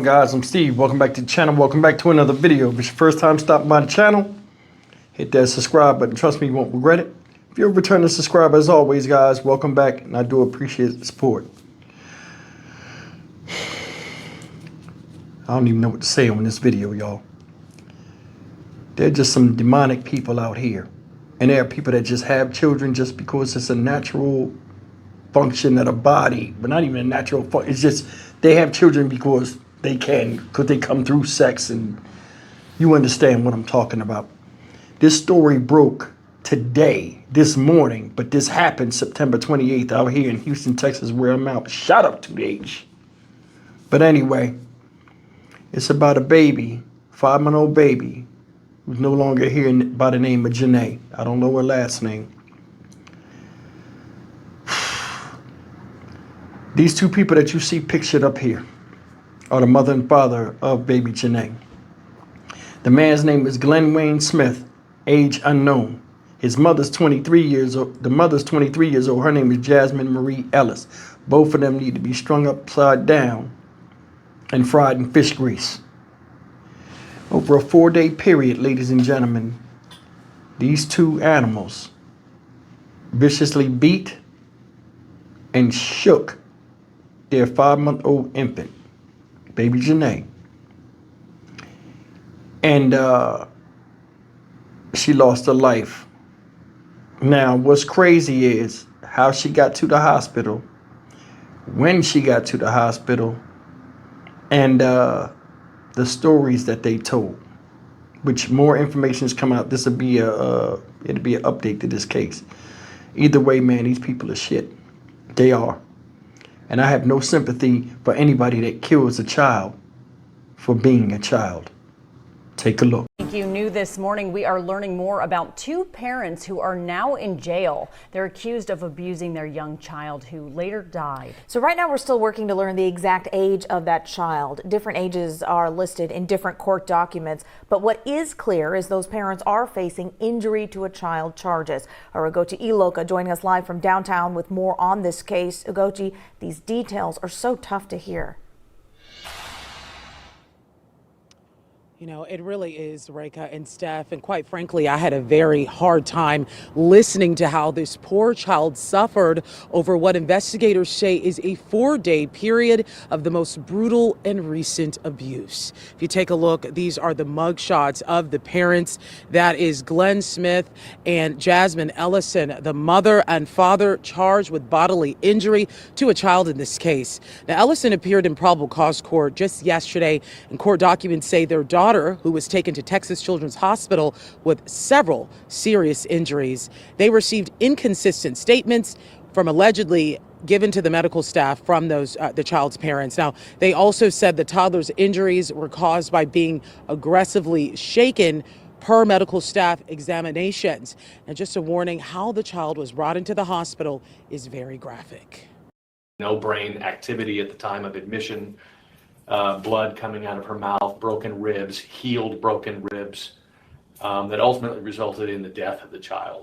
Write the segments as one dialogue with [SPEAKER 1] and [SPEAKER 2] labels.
[SPEAKER 1] Guys, I'm Steve. Welcome back to the channel. Welcome back to another video. If it's your first time stopping by the channel, hit that subscribe button. Trust me, you won't regret it. If you're a returning subscriber, as always, guys, welcome back, and I do appreciate the support. I don't even know what to say on this video, y'all. There are just some demonic people out here, and there are people that just have children just because it's a natural function of the body, but not even a natural function. It's just they have children because they can, because they come through sex, and you understand what I'm talking about. This story broke today, this morning, but this happened September 28th out here in Houston, Texas, where I'm out. Shout out to the H. But anyway, it's about a baby, 5-month-old baby, who's no longer here by the name of Janae. I don't know her last name. These two people that you see pictured up here are the mother and father of baby Janae. The man's name is Glenn Wayne Smith, age unknown. His mother's 23 years old. The mother's 23 years old. Her name is Jasmine Marie Ellis. Both of them need to be strung upside down and fried in fish grease. Over a 4-day period, ladies and gentlemen, these two animals viciously beat and shook their 5-month-old infant, baby Janae. And she lost her life. Now, what's crazy is how she got to the hospital, when she got to the hospital, and the stories that they told. Which more information has come out. This will be it'll be an update to this case. Either way, man, these people are shit. They are. And I have no sympathy for anybody that kills a child for being a child. Take a look.
[SPEAKER 2] Thank you. New this morning, we are learning more about two parents who are now in jail. They're accused of abusing their young child who later died.
[SPEAKER 3] So right now we're still working to learn the exact age of that child. Different ages are listed in different court documents. But what is clear is those parents are facing injury to a child charges. Our Ugochi Iloka joining us live from downtown with more on this case. Ugochi, these details are so tough to hear.
[SPEAKER 4] You know, it really is, Reka and Steph, and quite frankly, I had a very hard time listening to how this poor child suffered over what investigators say is a 4-day period of the most brutal and recent abuse. If you take a look, these are the mugshots of the parents. That is Glenn Smith and Jasmine Ellison, the mother and father charged with bodily injury to a child in this case. Now, Ellison appeared in probable cause court just yesterday, and court documents say their daughter, who was taken to Texas Children's Hospital with several serious injuries. They received inconsistent statements from allegedly given to the medical staff from those the child's parents. Now, they also said the toddler's injuries were caused by being aggressively shaken per medical staff examinations. And just a warning, how the child was brought into the hospital is very graphic.
[SPEAKER 5] No brain activity at the time of admission. Blood coming out of her mouth, broken ribs, healed broken ribs, that ultimately resulted in the death of the child.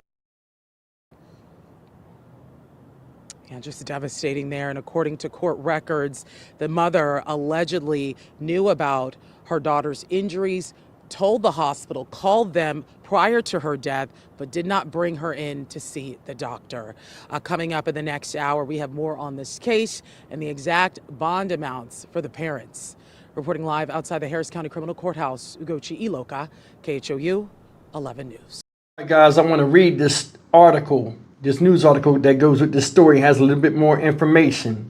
[SPEAKER 4] Yeah, just devastating there. And according to court records, the mother allegedly knew about her daughter's injuries, told the hospital, called them prior to her death, but did not bring her in to see the doctor. Coming up in the next hour, we have more on this case and the exact bond amounts for the parents. Reporting live outside the Harris County Criminal Courthouse, Ugochi Iloka, KHOU 11 News.
[SPEAKER 1] All right, guys, I want to read this article, this news article that goes with this story. Has a little bit more information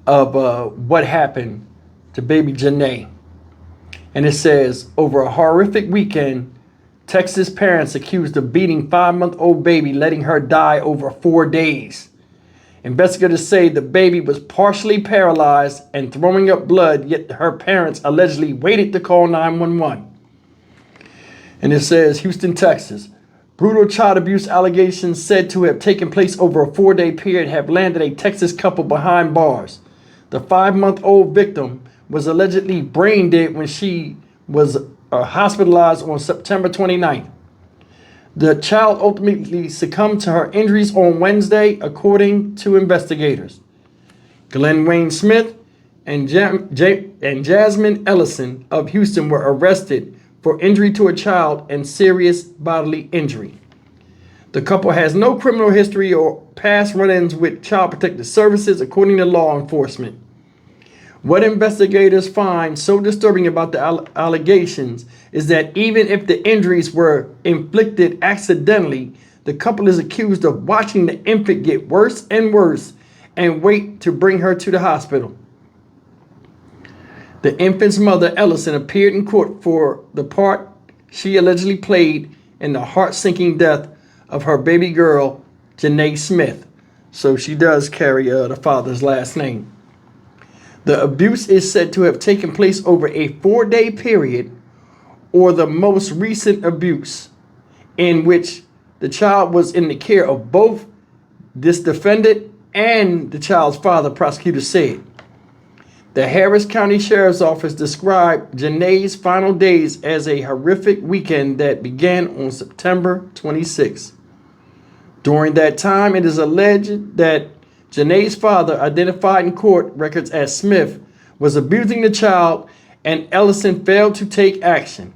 [SPEAKER 1] of what happened to baby Janae. And it says, over a horrific weekend, Texas parents accused of beating 5-month-old baby, letting her die over 4 days. Investigators say the baby was partially paralyzed and throwing up blood, yet her parents allegedly waited to call 911. And it says, Houston, Texas. Brutal child abuse allegations said to have taken place over a 4-day period have landed a Texas couple behind bars. The 5-month-old victim was allegedly brain dead when she was hospitalized on September 29th. The child ultimately succumbed to her injuries on Wednesday, according to investigators. Glenn Wayne Smith and Jasmine Ellison of Houston were arrested for injury to a child and serious bodily injury. The couple has no criminal history or past run-ins with Child Protective Services, according to law enforcement. What investigators find so disturbing about the allegations is that even if the injuries were inflicted accidentally, the couple is accused of watching the infant get worse and worse and wait to bring her to the hospital. The infant's mother, Ellison, appeared in court for the part she allegedly played in the heart-sinking death of her baby girl, Janae Smith. So she does carry the father's last name. The abuse is said to have taken place over a 4-day period, or the most recent abuse, in which the child was in the care of both this defendant and the child's father, prosecutors said. The Harris County Sheriff's Office described Janae's final days as a horrific weekend that began on September 26. During that time, it is alleged that Janae's father, identified in court records as Smith, was abusing the child and Ellison failed to take action.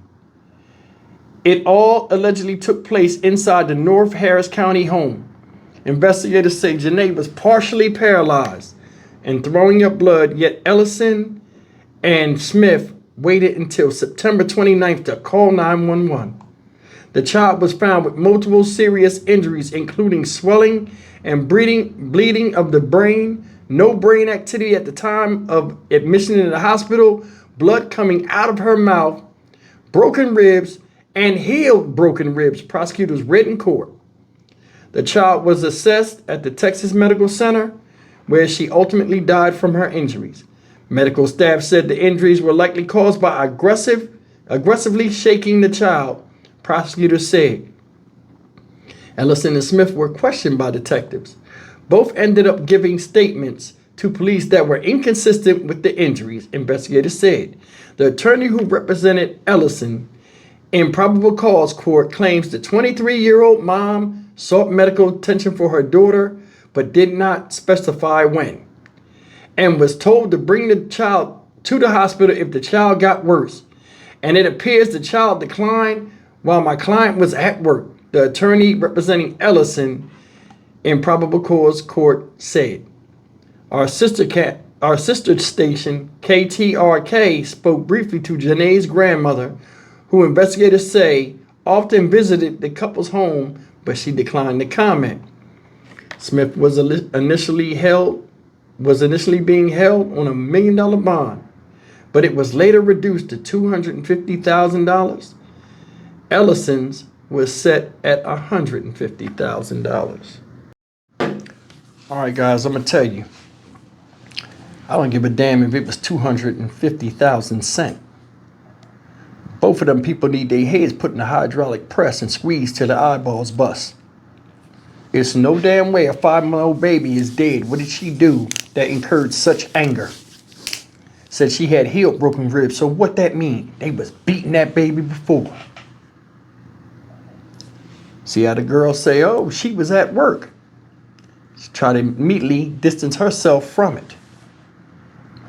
[SPEAKER 1] It all allegedly took place inside the North Harris County home. Investigators say Janae was partially paralyzed and throwing up blood, yet Ellison and Smith waited until September 29th to call 911. The child was found with multiple serious injuries, including swelling and bleeding of the brain, no brain activity at the time of admission in the hospital, blood coming out of her mouth, broken ribs, and healed broken ribs, prosecutors read in court. The child was assessed at the Texas Medical Center, where she ultimately died from her injuries. Medical staff said the injuries were likely caused by aggressively shaking the child, prosecutors said. Ellison and Smith were questioned by detectives. Both ended up giving statements to police that were inconsistent with the injuries, investigators said. The attorney who represented Ellison in probable cause court claims the 23-year-old mom sought medical attention for her daughter, but did not specify when, and was told to bring the child to the hospital if the child got worse. And it appears the child declined while my client was at work, the attorney representing Ellison in probable cause court said. Our sister station, KTRK, spoke briefly to Janae's grandmother, who investigators say often visited the couple's home, but she declined to comment. Smith was initially being held on $1 million bond, but it was later reduced to $250,000. Ellison's was set at $150,000. All right, guys, I'm gonna tell you, I don't give a damn if it was 250,000 cents. Both of them people need their heads put in a hydraulic press and squeezed till the eyeballs bust. It's no damn way a 5-month-old baby is dead. What did she do that incurred such anger? Said she had healed broken ribs. So what that mean? They was beating that baby before. See how the girl say, oh, she was at work. She tried to immediately distance herself from it.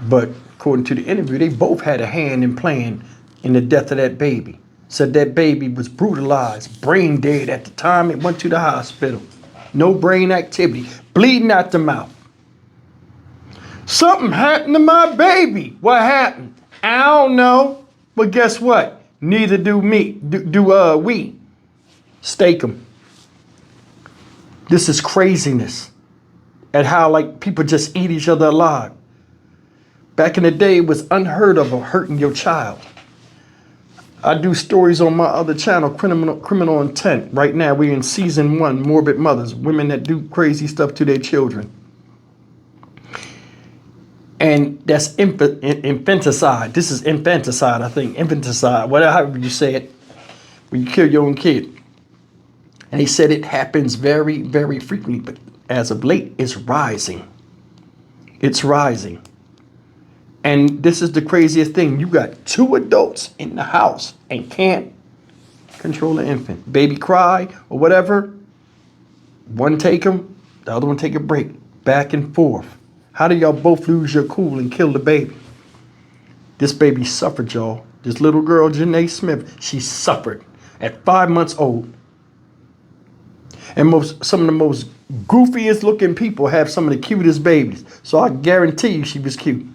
[SPEAKER 1] But according to the interview, they both had a hand in playing in the death of that baby. Said that baby was brutalized, brain dead at the time it went to the hospital. No brain activity, bleeding out the mouth. Something happened to my baby. What happened? I don't know. But guess what? Neither do we. Stake them. This is craziness. At how like people just eat each other alive. Back in the day, it was unheard of hurting your child. I do stories on my other channel, Criminal Intent. Right now, we're in season 1, Morbid Mothers, women that do crazy stuff to their children. And that's infanticide. This is infanticide, I think. Infanticide, whatever you say it, when you kill your own kid. And he said it happens very, very frequently, but as of late, it's rising. It's rising. And this is the craziest thing. You got 2 adults in the house and can't control the infant. Baby cry or whatever. One take them, the other one take a break. Back and forth. How do y'all both lose your cool and kill the baby? This baby suffered, y'all. This little girl, Janae Smith, she suffered at 5 months old. And some of the most goofiest looking people have some of the cutest babies. So I guarantee you she was cute.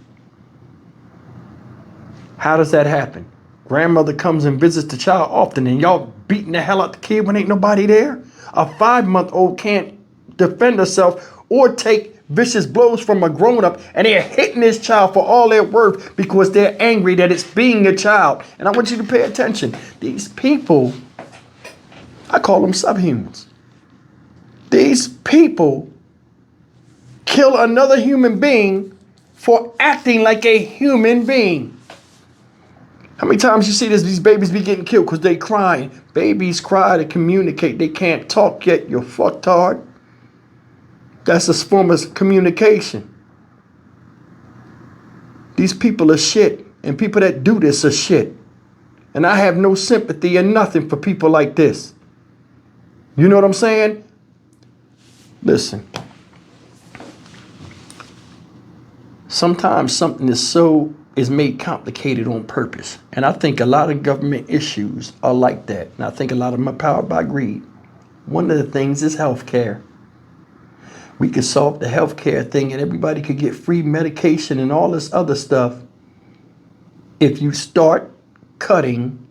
[SPEAKER 1] How does that happen? Grandmother comes and visits the child often and y'all beating the hell out the kid when ain't nobody there? A 5-month-old can't defend herself or take vicious blows from a grown-up, and they're hitting this child for all their worth because they're angry that it's being a child. And I want you to pay attention. These people, I call them subhumans. These people kill another human being for acting like a human being. How many times you see this? These babies be getting killed because they crying. Babies cry to communicate. They can't talk yet, you fucktard. That's a form of communication. These people are shit, and people that do this are shit. And I have no sympathy or nothing for people like this. You know what I'm saying? Listen. Sometimes something is made complicated on purpose. And I think a lot of government issues are like that. And I think a lot of them are powered by greed. One of the things is healthcare. We could solve the healthcare thing and everybody could get free medication and all this other stuff if you start cutting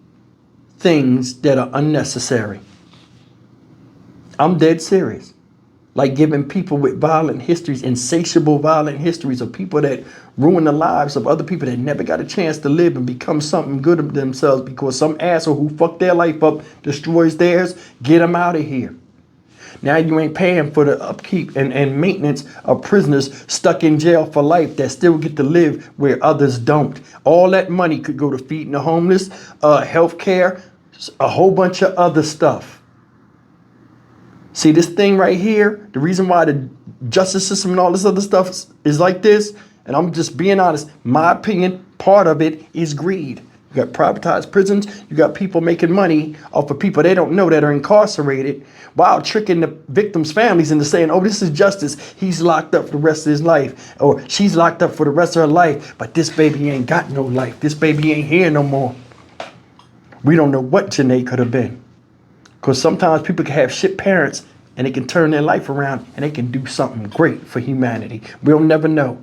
[SPEAKER 1] things that are unnecessary. I'm dead serious. Like giving people with violent histories, insatiable violent histories, of people that ruin the lives of other people that never got a chance to live and become something good of themselves because some asshole who fucked their life up destroys theirs. Get them out of here. Now you ain't paying for the upkeep and maintenance of prisoners stuck in jail for life that still get to live where others don't. All that money could go to feeding the homeless, health care, a whole bunch of other stuff. See this thing right here, the reason why the justice system and all this other stuff is like this, and I'm just being honest, my opinion, part of it is greed. You got privatized prisons, you got people making money off of people they don't know that are incarcerated while tricking the victims' families into saying, oh, this is justice. He's locked up for the rest of his life, or she's locked up for the rest of her life, but this baby ain't got no life. This baby ain't here no more. We don't know what Janae could have been. Because sometimes people can have shit parents and they can turn their life around and they can do something great for humanity. We'll never know.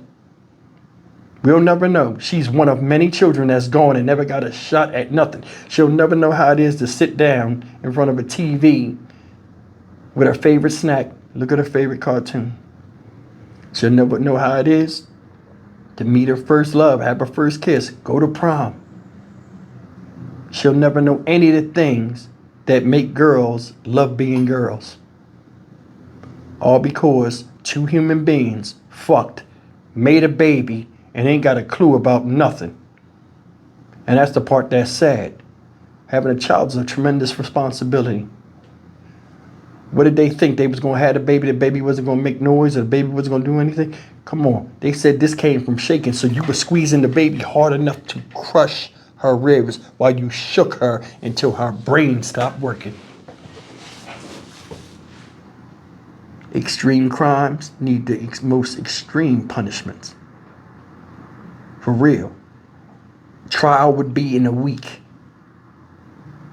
[SPEAKER 1] We'll never know. She's one of many children that's gone and never got a shot at nothing. She'll never know how it is to sit down in front of a TV with her favorite snack, look at her favorite cartoon. She'll never know how it is to meet her first love, have her first kiss, go to prom. She'll never know any of the things that make girls love being girls. All because two human beings fucked, made a baby, and ain't got a clue about nothing. And that's the part that's sad. Having a child is a tremendous responsibility. What did they think? They was going to have the baby wasn't going to make noise, or the baby wasn't going to do anything? Come on. They said this came from shaking, so you were squeezing the baby hard enough to crush her ribs while you shook her until her brain stopped working. Extreme crimes need the most extreme punishments. For real. Trial would be in a week.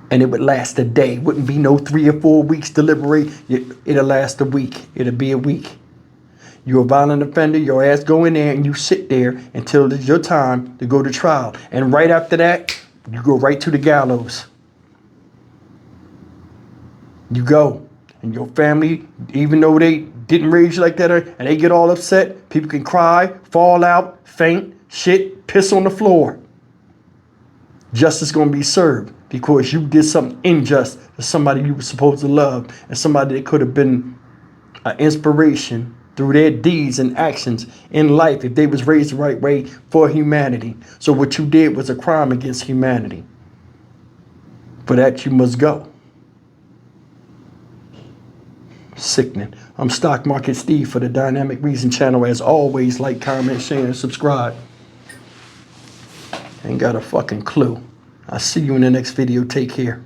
[SPEAKER 1] And it would last a day. Wouldn't be no 3 or 4 weeks deliberate. It'll last a week. It'll be a week. You're a violent offender. Your ass go in there and you sit there until it's your time to go to trial. And right after that, you go right to the gallows. You go. And your family, even though they didn't raise you like that, and they get all upset, people can cry, fall out, faint, shit, piss on the floor. Justice gonna be served because you did something unjust to somebody you were supposed to love and somebody that could have been an inspiration through their deeds and actions in life if they was raised the right way for humanity. So what you did was a crime against humanity. For that you must go. Sickening. I'm Stock Market Steve for the Dynamic Reason channel. As always, like, comment, share, and subscribe. Ain't got a fucking clue. I'll see you in the next video. Take care.